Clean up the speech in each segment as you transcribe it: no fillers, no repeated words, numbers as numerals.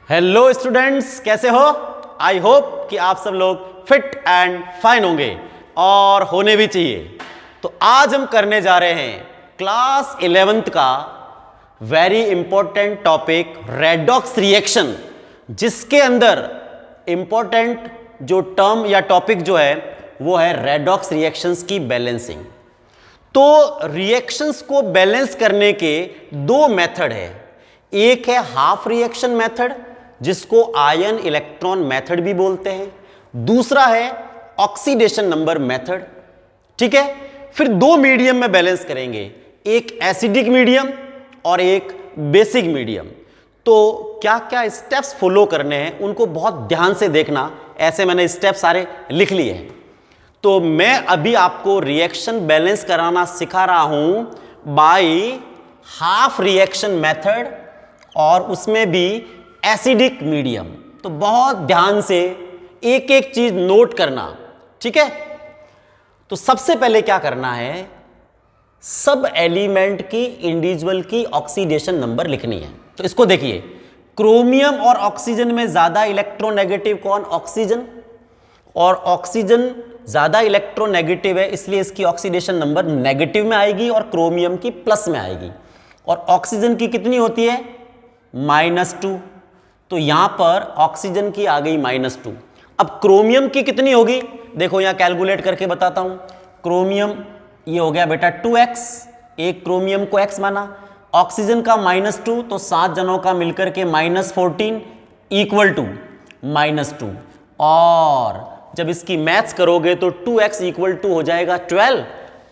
Hello students, कैसे हो? I hope कि आप सब लोग फिट एंड फाइन होंगे और होने भी चाहिए। तो आज हम करने जा रहे हैं क्लास 11th का very important topic redox reaction, जिसके अंदर इंपॉर्टेंट जो टर्म या टॉपिक जो है वो है रेडॉक्स रिएक्शंस की बैलेंसिंग। तो रिएक्शंस को बैलेंस करने के दो मेथड है। एक है हाफ रिएक्शन मेथड, जिसको आयन इलेक्ट्रॉन मेथड भी बोलते हैं। दूसरा है ऑक्सीडेशन नंबर मेथड। ठीक है, फिर दो मीडियम में बैलेंस करेंगे, एक एसिडिक मीडियम और एक बेसिक मीडियम। तो क्या क्या स्टेप्स फॉलो करने हैं उनको बहुत ध्यान से देखना। ऐसे मैंने स्टेप सारे लिख लिए हैं। तो मैं अभी आपको रिएक्शन बैलेंस कराना सिखा रहा हूं बाय हाफ रिएक्शन मेथड, और उसमें भी एसिडिक मीडियम। तो बहुत ध्यान से एक एक चीज नोट करना, ठीक है। तो सबसे पहले क्या करना है, सब एलिमेंट की इंडिविजुअल की ऑक्सीडेशन नंबर लिखनी है। तो इसको देखिए, क्रोमियम और ऑक्सीजन में ज्यादा इलेक्ट्रोनेगेटिव कौन? ऑक्सीजन। और ऑक्सीजन ज्यादा इलेक्ट्रोनेगेटिव है, इसलिए इसकी ऑक्सीडेशन नंबर नेगेटिव में आएगी और क्रोमियम की प्लस में आएगी। और ऑक्सीजन की कितनी होती है? -2। तो यहां पर ऑक्सीजन की आ गई -2। अब क्रोमियम की कितनी होगी? देखो यहां कैलकुलेट करके बताता हूं। क्रोमियम ये हो गया बेटा 2x, एक क्रोमियम को x माना। ऑक्सीजन का -2, तो 7 जनों का मिलकर के -14 इक्वल टू -2। और जब इसकी मैथ्स करोगे तो 2x इक्वल टू हो जाएगा 12,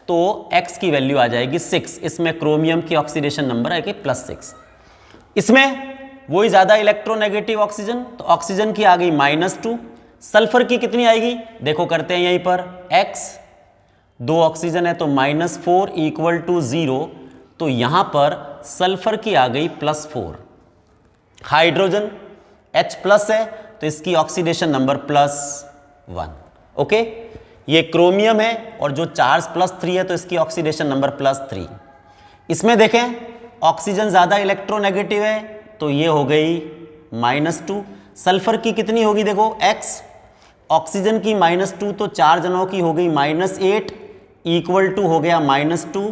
तो x की वैल्यू आ जाएगी 6। इसमें क्रोमियम की ऑक्सीडेशन नंबर आएगी +6। इसमें वही ज्यादा इलेक्ट्रोनेगेटिव ऑक्सीजन, तो ऑक्सीजन की आ गई -2। सल्फर की कितनी आएगी? देखो करते हैं यहीं पर, x, 2 ऑक्सीजन है तो -4 इक्वल टू 0। तो यहां पर सल्फर की आ गई +4। हाइड्रोजन H+ है तो इसकी ऑक्सीडेशन नंबर +1। ओके, ये क्रोमियम है और जो चार्ज +3 है तो इसकी ऑक्सीडेशन नंबर +3। इसमें देखें ऑक्सीजन ज्यादा इलेक्ट्रोनेगेटिव है तो ये हो गई -2। सल्फर की कितनी होगी? देखो x, ऑक्सीजन की -2 तो 4 जनों की हो गई -8 इक्वल टू हो गया -2,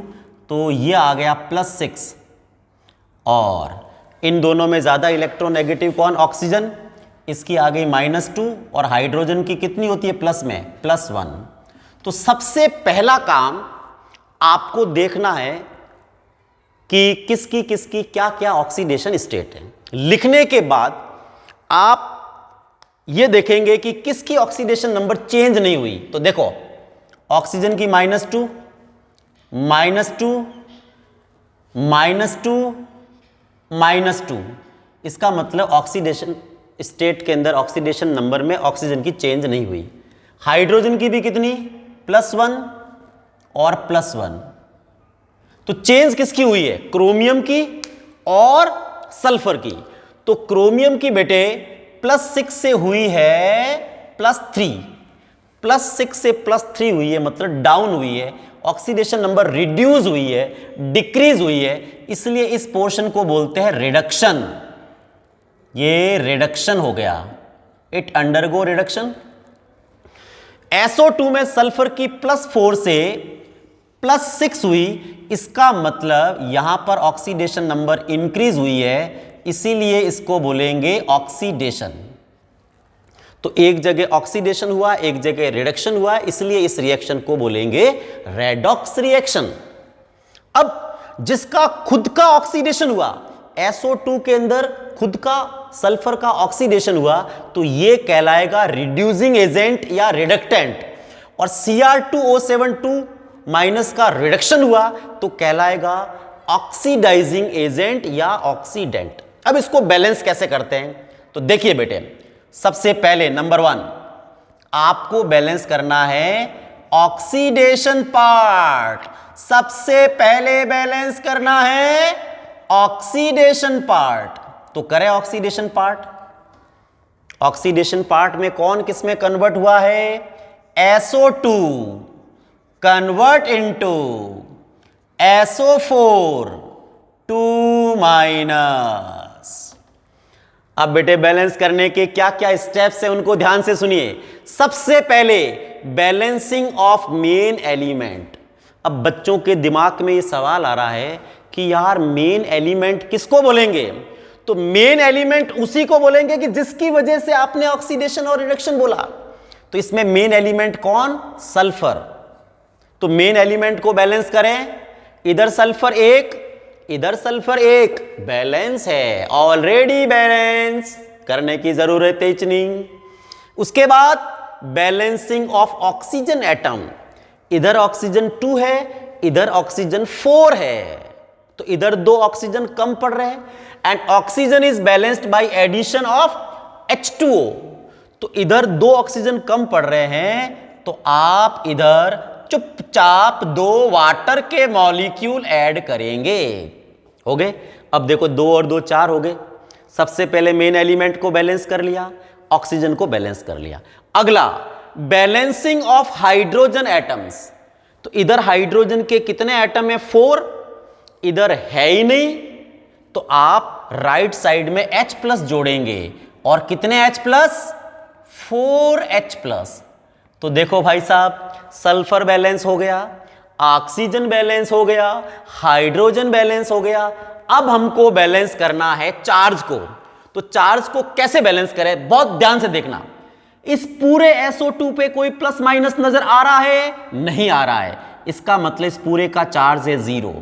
तो ये आ गया +6। और इन दोनों में ज्यादा इलेक्ट्रोनेगेटिव कौन? ऑक्सीजन, इसकी आ गई -2। और हाइड्रोजन की कितनी होती है प्लस में? +1। तो सबसे पहला काम आपको देखना है कि किसकी किसकी क्या क्या ऑक्सीडेशन स्टेट है। लिखने के बाद आप ये देखेंगे कि किसकी ऑक्सीडेशन नंबर चेंज नहीं हुई। तो देखो ऑक्सीजन की -2, -2, -2, इसका मतलब ऑक्सीडेशन स्टेट के अंदर ऑक्सीडेशन नंबर में ऑक्सीजन की चेंज नहीं हुई। हाइड्रोजन की भी कितनी? +1 और +1। तो चेंज किसकी हुई है? क्रोमियम की और सल्फर की। तो क्रोमियम की बेटे +6 से हुई है +3, +6 से +3 हुई है, मतलब डाउन हुई है, ऑक्सीडेशन नंबर रिड्यूस हुई है, डिक्रीज हुई है, इसलिए इस पोर्शन को बोलते हैं रिडक्शन। ये रिडक्शन हो गया, इट अंडरगो रिडक्शन। SO2 में सल्फर की +4 से +6 हुई, इसका मतलब यहां पर ऑक्सीडेशन नंबर इंक्रीज हुई है, इसीलिए इसको बोलेंगे ऑक्सीडेशन। तो एक जगह ऑक्सीडेशन हुआ, एक जगह रिडक्शन हुआ, इसलिए इस रिएक्शन को बोलेंगे रेडॉक्स रिएक्शन। अब जिसका खुद का ऑक्सीडेशन हुआ, SO2 के अंदर खुद का सल्फर का ऑक्सीडेशन हुआ, तो यह कहलाएगा रिड्यूसिंग एजेंट या रिडक्टेंट। और Cr2O72 माइनस का रिडक्शन हुआ तो कहलाएगा ऑक्सीडाइजिंग एजेंट या ऑक्सीडेंट। अब इसको बैलेंस कैसे करते हैं? तो देखिए बेटे, सबसे पहले नंबर 1 आपको बैलेंस करना है ऑक्सीडेशन पार्ट। सबसे पहले बैलेंस करना है ऑक्सीडेशन पार्ट। तो करें ऑक्सीडेशन पार्ट। ऑक्सीडेशन पार्ट में कौन किस में कन्वर्ट हुआ है? SO2 convert into SO4 2-। अब बेटे बैलेंस करने के क्या क्या स्टेप्स हैं उनको ध्यान से सुनिए। सबसे पहले बैलेंसिंग ऑफ मेन एलिमेंट। अब बच्चों के दिमाग में ये सवाल आ रहा है कि यार मेन एलिमेंट किसको बोलेंगे? तो मेन एलिमेंट उसी को बोलेंगे कि जिसकी वजह से आपने ऑक्सीडेशन और रिडक्शन बोला। तो इसमें मेन एलिमेंट कौन? सल्फर। तो मेन एलिमेंट को बैलेंस करें, इधर सल्फर एक, इधर सल्फर एक, बैलेंस है, ऑलरेडी बैलेंस, करने की जरूरत है नहीं। उसके बाद बैलेंसिंग ऑफ ऑक्सीजन एटम। इधर ऑक्सीजन 2 है, इधर ऑक्सीजन 4 है, तो इधर 2 ऑक्सीजन कम पड़ रहे हैं। And oxygen is balanced by addition of H2O। तो इधर 2 ऑक्सीजन कम पड़ रहे हैं, तो आप इधर चुपचाप 2 वाटर के मॉलिक्यूल ऐड करेंगे। हो गए? अब देखो 2 और 2 4 हो गए। सबसे पहले मेन एलिमेंट को बैलेंस कर लिया, ऑक्सीजन को बैलेंस कर लिया। अगला बैलेंसिंग ऑफ हाइड्रोजन एटम्स। तो इधर हाइड्रोजन के कितने एटम है? 4, इधर है ही नहीं, तो आप राइट साइड में H प्लस जोड़ेंगे। और कितने H प्लस? 4H plus. तो देखो भाई साहब, सल्फर बैलेंस हो गया, ऑक्सीजन बैलेंस हो गया, हाइड्रोजन बैलेंस हो गया। अब हमको बैलेंस करना है चार्ज को। तो चार्ज को कैसे बैलेंस करें? बहुत ध्यान से देखना। इस पूरे SO2 पे कोई प्लस माइनस नजर आ रहा है? नहीं आ रहा है। इसका मतलब इस पूरे का चार्ज है 0।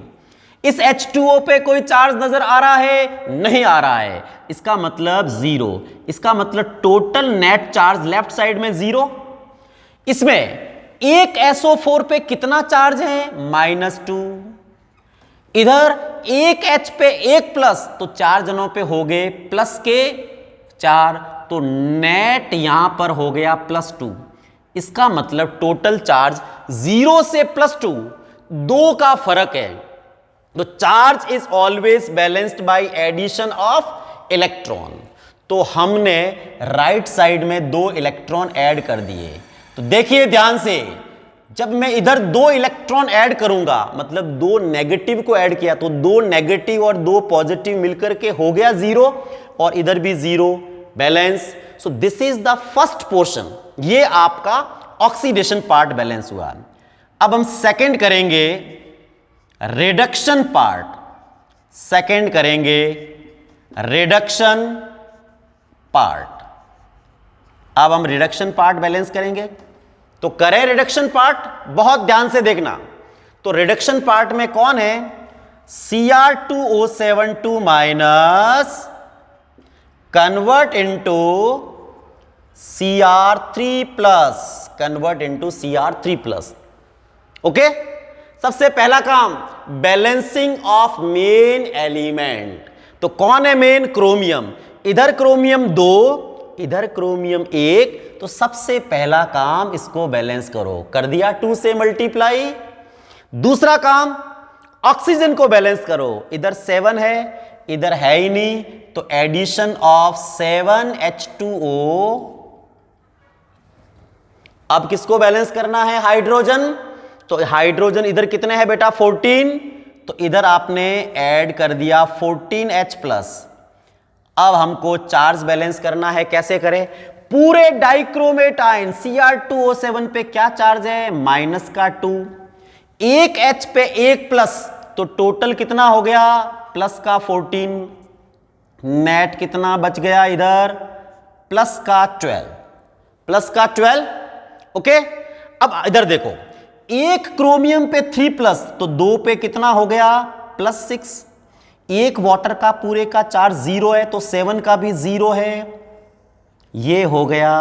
इस H2O पे कोई चार्ज नजर आ रहा है? नहीं आ रहा है। इसका मतलब 0। इसका मतलब total net charge left side में 0। इसमें एक SO4 पे कितना चार्ज है? -2। इधर एक H पे 1 प्लस, तो 4 जनों पे हो गए प्लस के 4, तो नेट यहां पर हो गया +2। इसका मतलब टोटल चार्ज 0 से +2, 2 का फर्क है। तो charge is always balanced by addition of electron. तो हमने राइट साइड में 2 इलेक्ट्रॉन ऐड कर दिए। तो देखिए ध्यान से, जब मैं इधर 2 इलेक्ट्रॉन ऐड करूंगा, मतलब 2 नेगेटिव को ऐड किया, तो 2 नेगेटिव और 2 पॉजिटिव मिलकर के हो गया 0, और इधर भी 0, balance. So this is the first portion. ये आपका ऑक्सीडेशन पार्ट बैलेंस हुआ। अब हम सेकंड करेंगे रिडक्शन पार्ट। सेकंड करेंगे रिडक्शन पार्ट। अब हम रिडक्शन पार्ट बैलेंस करेंगे। तो करें रिडक्शन पार्ट, बहुत ध्यान से देखना। तो रिडक्शन पार्ट में कौन है? Cr2O72 minus convert into Cr3 plus, convert into Cr3 plus. Okay, सबसे पहला काम बैलेंसिंग ऑफ मेन एलिमेंट। तो कौन है मेन? क्रोमियम। इधर क्रोमियम 2, इधर क्रोमियम 1, तो सबसे पहला काम इसको बैलेंस करो। कर दिया 2 से मल्टीप्लाई। दूसरा काम ऑक्सीजन को बैलेंस करो। इधर 7 है, इधर है ही नहीं, तो एडिशन ऑफ 7H2O। अब किसको बैलेंस करना है? हाइड्रोजन। तो हाइड्रोजन इधर कितने हैं बेटा? 14, तो इधर आपने ऐड कर दिया 14H प्लस। अब हमको चार्ज बैलेंस करना है। कैसे करें? पूरे डाइक्रोमेट आयन Cr2O7 पे क्या चार्ज है? -2। एक H पे 1 प्लस, तो टोटल कितना हो गया? प्लस का 14, नेट कितना बच गया? इधर प्लस का 12, प्लस का 12। ओके, अब इधर देखो, एक क्रोमियम पे 3 प्लस, तो 2 पे कितना हो गया? +6। एक वाटर का पूरे का चार्ज 0 है, तो 7 का भी 0 है, ये हो गया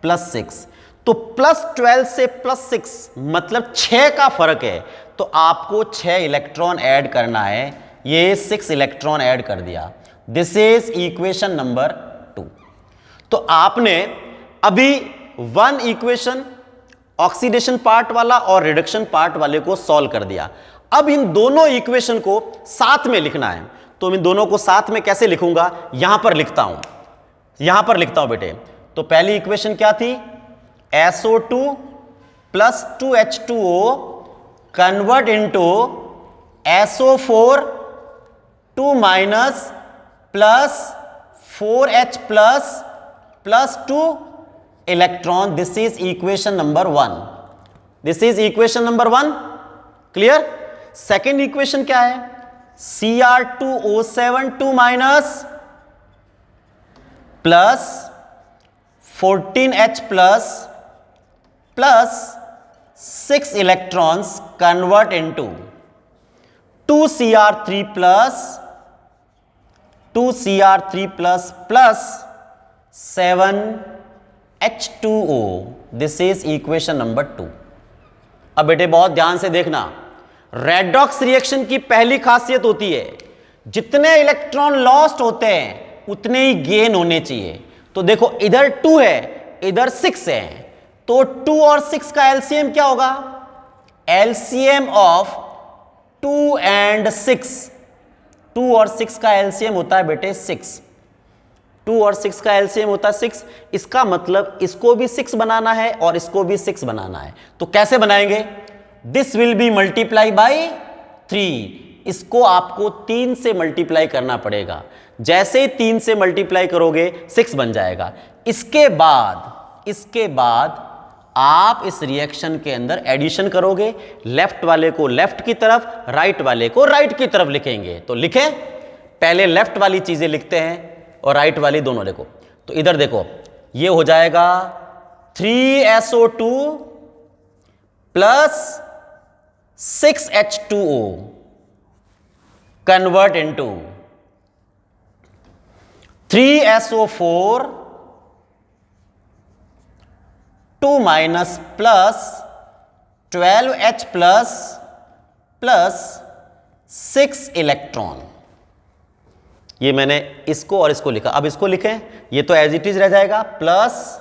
+6। तो +12 से +6 मतलब 6 का फर्क है। तो आपको 6 इलेक्ट्रॉन ऐड करना है। ये 6 इलेक्ट्रॉन ऐड कर दिया। This is equation number 2। तो आपने अभी 1 इक्वेशन ऑक्सीडेशन पार्ट वाला और रिडक्शन पार्ट वाले को सॉल्व कर दिया। अब इन दोनों इक्वेशन को साथ में लिखना है। तो इन दोनों को साथ में कैसे लिखूंगा? यहां पर लिखता हूं, यहां पर लिखता हूं बेटे। तो पहली इक्वेशन क्या थी? SO2 plus 2H2O convert into SO4 2 minus plus 4H plus 2 electron. This is equation number 1. This is equation number 1. Clear? Second equation क्या है? Cr2O7 2 minus plus 14H plus 6 electrons convert into 2Cr3 plus 7H2O. This is equation number 2. अब बेटे बहुत ध्यान से देखना, redox reaction की पहली खासियत होती है जितने इलेक्ट्रॉन लॉस्ट होते हैं उतने ही गेन होने चाहिए। तो देखो इधर 2 है, इधर 6 है, तो 2 और 6 का एलसीएम क्या होगा? एलसीएम ऑफ 2 and 6, 2 और 6 का एलसीएम होता है बेटे 6। 2 और 6 का एलसीएम होता है 6। इसका मतलब इसको भी 6 बनाना है और इसको भी 6 बनाना है। तो कैसे बनाएंगे? This will be multiply by 3। इसको आपको 3 से मल्टीप्लाई करना पड़ेगा। जैसे ही 3 से मल्टीप्लाई करोगे 6 बन जाएगा। इसके बाद आप इस रिएक्शन के अंदर एडिशन करोगे। लेफ्ट वाले को लेफ्ट की तरफ, राइट वाले को राइट की तरफ लिखेंगे। तो लिखें, पहले लेफ्ट वाली चीजें लिखते हैं और राइट वाली दोनों लिखो। तो इधर देखो, ये हो जाएगा 3SO2 plus 6H2O convert into 3SO4 2 minus plus 12H plus 6 electron. ये मैंने इसको और इसको लिखा। अब इसको लिखें, ये तो एज इट इज रह जाएगा, plus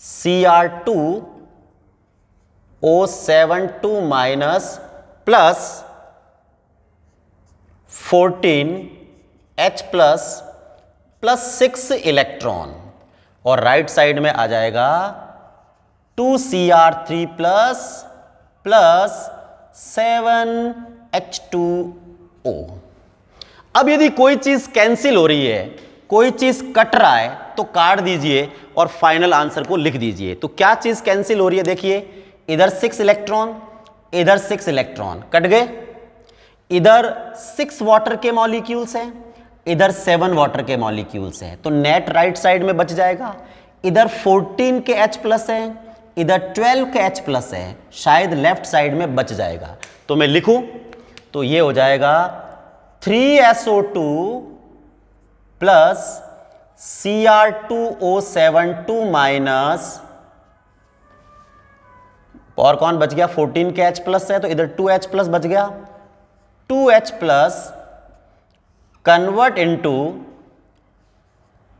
Cr2O7 2 minus plus 14H plus 6 electron, और राइट साइड में आ जाएगा 2Cr3 प्लस 7H2O। अब यदि कोई चीज कैंसिल हो रही है, कोई चीज कट रहा है, तो काट दीजिए और फाइनल आंसर को लिख दीजिए। तो क्या चीज कैंसिल हो रही है? देखिए, इधर 6 इलेक्ट्रॉन, इधर 6 इलेक्ट्रॉन कट गए। इधर 6 वाटर के मॉलिक्यूल्स हैं, इधर 7 वाटर के मॉलिक्यूल्स हैं, तो नेट राइट साइड में बच जाएगा। इधर 14 के H प्लस है, इधर 12 के H प्लस है, शायद लेफ्ट साइड में बच जाएगा। तो मैं लिखूं, तो ये हो जाएगा 3SO2 प्लस Cr2O7 2 माइनस, और कौन बच गया? 14 के H प्लस है, तो इधर 2H प्लस बच गया, 2H plus convert into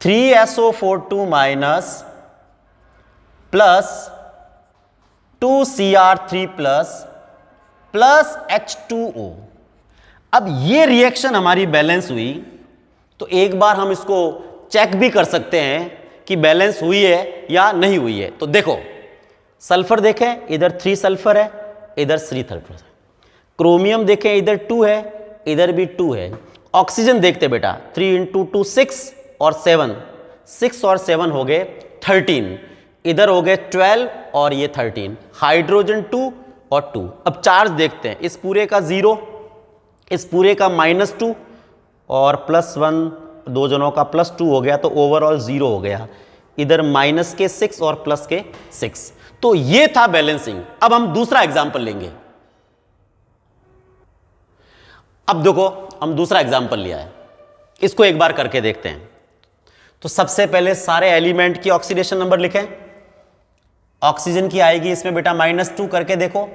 3SO4 2 minus plus 2Cr3 plus H2O। अब ये रिएक्शन हमारी बैलेंस हुई, तो एक बार हम इसको चेक भी कर सकते हैं कि बैलेंस हुई है या नहीं हुई है। तो देखो, सल्फर देखें, इधर 3 सल्फर है, इधर 3 सल्फर है। क्रोमियम देखें, इधर 2 है, इधर भी 2 है। ऑक्सीजन देखते बेटा, 3 × 2 6 और 7, 6 और 7 हो गए 13, इधर हो गए 12 और ये 13। हाइड्रोजन 2 और 2। अब चार्ज देखते हैं, इस पूरे का 0, इस पूरे का -2 और +1, दो जनों का +2 हो गया, तो ओवरऑल 0 हो गया। इधर माइनस के 6 और प्लस के 6। तो ये था बैलेंसिंग। अब हम दूसरा एग्जाम्पल लेंगे। अब देखो, हम दूसरा एग्जाम्पल लिया है, इसको एक बार करके देखते हैं। तो सबसे पहले सारे एलिमेंट की ऑक्सीडेशन नंबर लिखें। ऑक्सीजन की आएगी इसमें बेटा -2 करके देखो।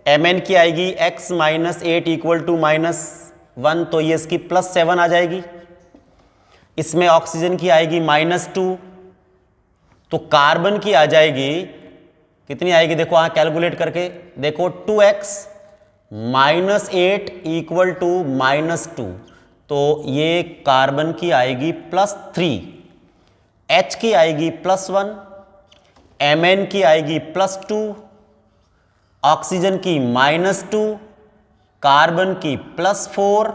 Mn की आएगी x - 8 = -1, तो ये इसकी +7 आ जाएगी। इसमें ऑक्सीजन की आएगी -2, तो कार्बन की आ जाएगी कितनी आएगी? देखो हाँ, कैलकुलेट करके देखो, 2x - 8 = -2, तो ये कार्बन की आएगी +3, H की आएगी +1, Mn की आएगी +2, ऑक्सीजन की -2, कार्बन की +4,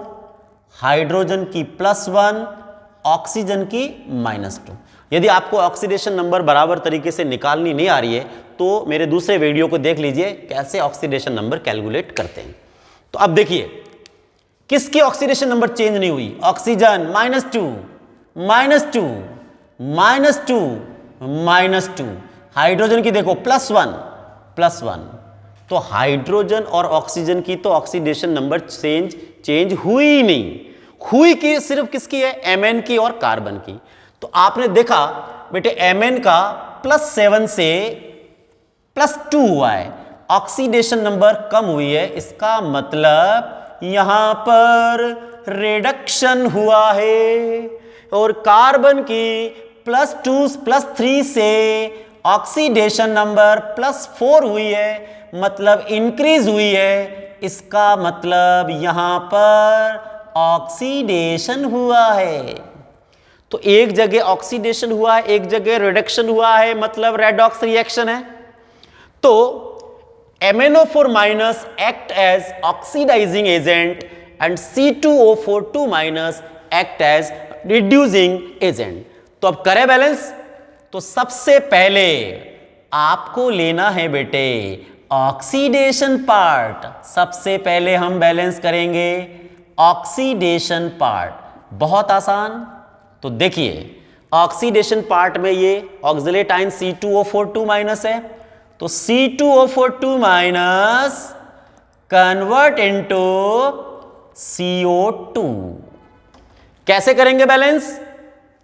हाइड्रोजन की +1, ऑक्सीजन की -2। यदि आपको ऑक्सीडेशन नंबर बराबर तरीके से निकालनी नहीं आ रही है तो मेरे दूसरे वीडियो को देख लीजिए कैसे ऑक्सीडेशन नंबर कैलकुलेट करते हैं। तो अब देखिए किसकी ऑक्सीडेशन नंबर चेंज नहीं हुई, ऑक्सीजन -2 -2 -2 -2, हाइड्रोजन की देखो +1 तो हाइड्रोजन और ऑक्सीजन की तो ऑक्सीडेशन नंबर चेंज हुई नहीं, हुई कि सिर्फ किसकी है, Mn की और कार्बन की। तो आपने देखा बेटे Mn का +7 से +2 हुआ है, ऑक्सीडेशन नंबर कम हुई है, इसका मतलब यहां पर रिडक्शन हुआ है। और कार्बन की +2 +3 से ऑक्सीडेशन नंबर +4 हुई है, मतलब इंक्रीज हुई है, इसका मतलब यहां पर ऑक्सीडेशन हुआ है। तो एक जगह ऑक्सीडेशन हुआ है, एक जगह रिडक्शन हुआ है, मतलब रेडॉक्स रिएक्शन है। तो MnO4- act as oxidizing agent and C2O42- act as reducing agent। तो अब करें बैलेंस। तो सबसे पहले आपको लेना है बेटे ऑक्सीडेशन पार्ट, सबसे पहले हम बैलेंस करेंगे ऑक्सीडेशन पार्ट, बहुत आसान। तो देखिए ऑक्सीडेशन पार्ट में ये ऑक्सिलेट आयन C2O42- है, तो C2O42- कन्वर्ट इनटू CO2। कैसे करेंगे बैलेंस,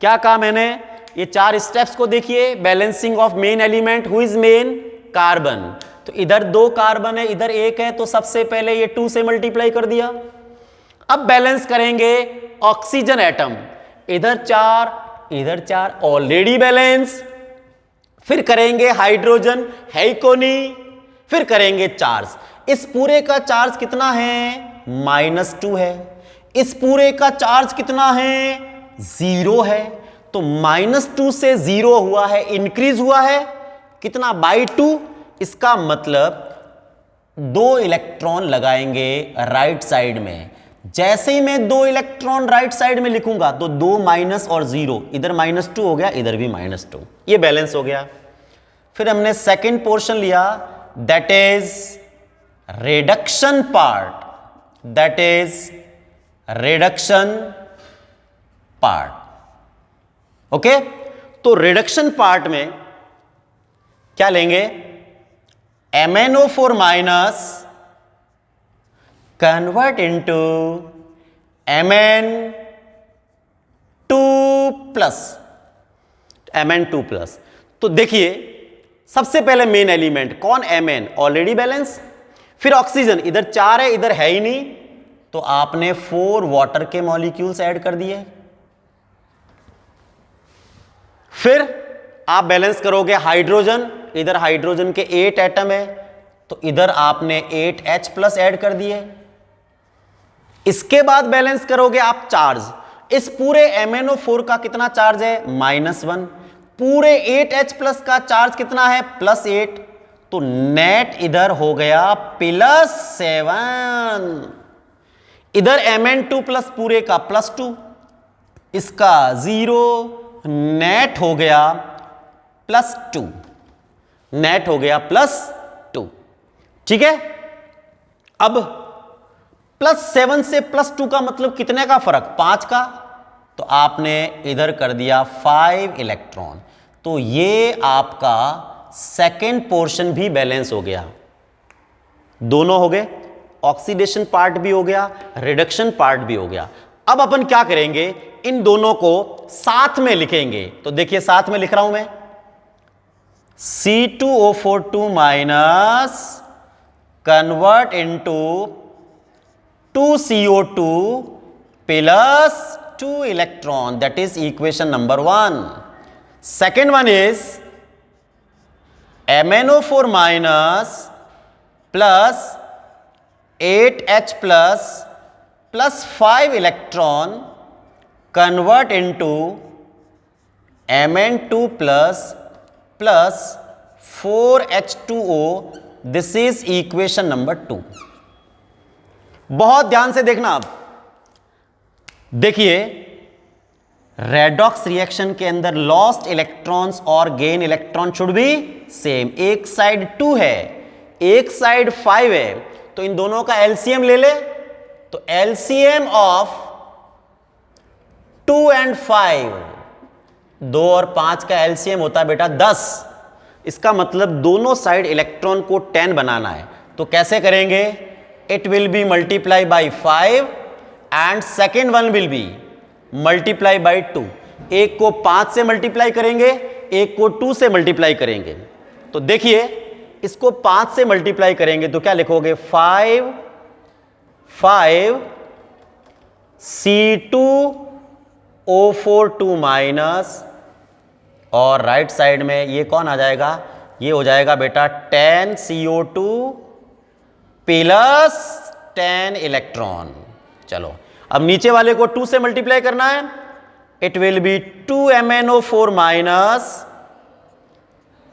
क्या कहा मैंने, ये 4 स्टेप्स को देखिए। Balancing of main element, who is main, carbon. तो इधर 2 कार्बन है, इधर 1 है, तो सबसे पहले ये 2 से मल्टीप्लाई कर दिया। अब बैलेंस करेंगे ऑक्सीजन एटम, इधर 4 इधर 4, ऑलरेडी बैलेंस। फिर करेंगे हाइड्रोजन, है ही कोनी, फिर करेंगे चार्ज। इस पूरे का चार्ज कितना है, -2 है, इस पूरे का चार्ज कितना है, 0 है। तो -2 से 0 हुआ है, इंक्रीज हुआ है कितना, /2। इसका मतलब 2 इलेक्ट्रॉन लगाएंगे राइट साइड में। जैसे ही मैं 2 इलेक्ट्रॉन राइट साइड में लिखूंगा तो 2 माइनस और 0, इधर -2 हो गया, इधर भी -2, ये बैलेंस हो गया। फिर हमने सेकेंड पोर्शन लिया, that is reduction part, that is reduction part. Okay, तो रिडक्शन पार्ट में क्या लेंगे, MnO4- कन्वर्ट इंटू Mn2+। तो देखिए सबसे पहले मेन एलिमेंट कौन, Mn, ऑलरेडी बैलेंस। फिर ऑक्सीजन, इधर 4 है, इधर है ही नहीं, तो आपने 4 वाटर के मॉलिक्यूल्स ऐड कर दिए। फिर आप बैलेंस करोगे हाइड्रोजन, इधर हाइड्रोजन के 8 एटम है, तो इधर आपने 8H+ ऐड कर दिए। इसके बाद बैलेंस करोगे आप चार्ज, इस पूरे MnO4 का कितना चार्ज है, -1, पूरे 8H+ का चार्ज कितना है, +8, तो नेट इधर हो गया +7। इधर Mn2+ पूरे का +2, इसका 0, नेट हो गया +2, नेट हो गया +2। ठीक है, अब +7 से +2 का मतलब कितने का फर्क, 5 का, तो आपने इधर कर दिया 5 इलेक्ट्रॉन। तो ये आपका सेकेंड पोर्शन भी बैलेंस हो गया, दोनों हो गए, ऑक्सीडेशन पार्ट भी हो गया, रिडक्शन पार्ट भी हो गया। अब अपन क्या करेंगे, इन दोनों को साथ में लिखेंगे। तो देखिए साथ में लिख रहा हूं मैं, C2O42- convert into 2CO2 plus 2 electron, that is equation number 1. Second one is MnO4- plus 8H+ plus 5 electron convert into Mn2+ plus 4H2O. This is equation number 2. बहुत ध्यान से देखना। अब देखिए रेडॉक्स रिएक्शन के अंदर लॉस्ट इलेक्ट्रॉन्स और gain electron should be same. एक साइड 2 है, एक साइड 5 है, तो इन दोनों का एलसीएम ले ले। तो एलसीएम ऑफ 2 and 5, 2 और 5 का एलसीएम होता है बेटा 10। इसका मतलब दोनों साइड इलेक्ट्रॉन को 10 बनाना है। तो कैसे करेंगे? It will be multiply by 5 and second one will be multiply by 2। एक को 5 से मल्टीप्लाई करेंगे, एक को 2 से मल्टीप्लाई करेंगे। तो देखिए, इसको 5 से मल्टीप्लाई करेंगे तो क्या लिखोगे? 5 C2O4 2 माइनस, और राइट साइड में ये कौन आ जाएगा? ये हो जाएगा बेटा 10 CO2 प्लस 10 इलेक्ट्रॉन। चलो अब नीचे वाले को 2 से मल्टीप्लाई करना है। It will be 2 MnO4 minus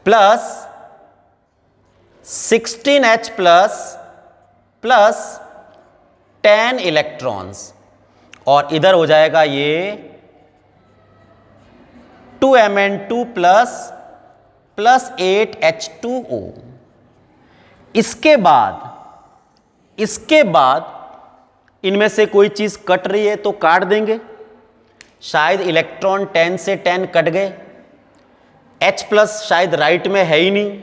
plus 16H plus 10 electrons, और इधर हो जाएगा ये 2 Mn2 प्लस 8 H2O। इसके बाद इनमें से कोई चीज कट रही है तो काट देंगे। शायद इलेक्ट्रॉन 10 से 10 कट गए। H प्लस शायद राइट में है ही नहीं,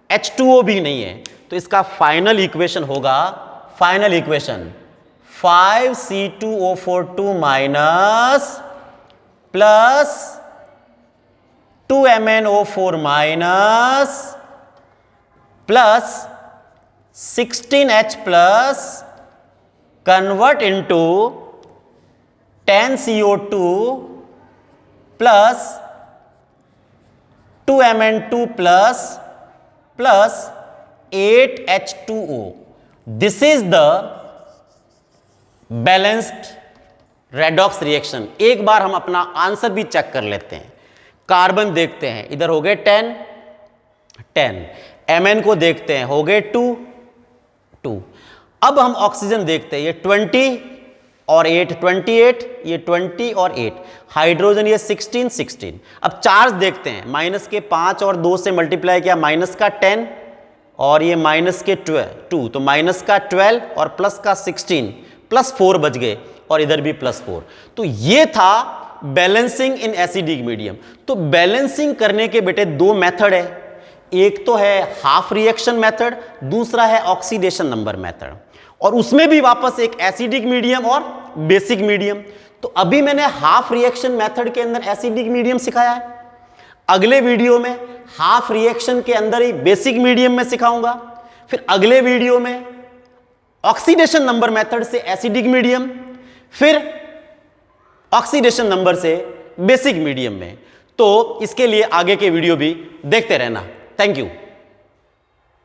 H2O भी नहीं है। तो इसका फाइनल इक्वेशन होगा, final equation 5C2O4 2 minus plus 2 MnO4 minus plus 16H plus convert into 10 CO2 plus 2 Mn2 plus 8 H2O। This is the balanced redox reaction. एक बार हम अपना आंसर भी चेक कर लेते हैं। कार्बन देखते हैं, इधर हो गए 10। Mn को देखते हैं, हो गए 2। अब हम ऑक्सीजन देखते हैं, ये 20 और 8 28, ये 20 और 8। हाइड्रोजन ये 16। अब चार्ज देखते हैं, माइनस के 5 और 2 से मल्टीप्लाई किया, माइनस का 10 और ये माइनस के 2, तो माइनस का 12 और प्लस का 16, प्लस 4 बच गए, और इधर भी प्लस 4। तो ये था बैलेंसिंग इन एसिडिक मीडियम। तो बैलेंसिंग करने के बेटे 2 मेथड है। एक तो है हाफ रिएक्शन मेथड, दूसरा है ऑक्सीडेशन नंबर मेथड, और उसमें भी वापस एक एसिडिक मीडियम और बेसिक मीडियम। तो अभी मैंने हाफ रिएक्शन मेथड के अंदर एसिडिक मीडियम सिखाया है। अगले वीडियो में हाफ रिएक्शन के अंदर ही बेसिक मीडियम में सिखाऊंगा। फिर अगले वीडियो में ऑक्सीडेशन नंबर मेथड से एसिडिक मीडियम, फिर ऑक्सीडेशन नंबर से बेसिक मीडियम में। तो इसके लिए आगे के वीडियो भी देखते रहना। Thank you.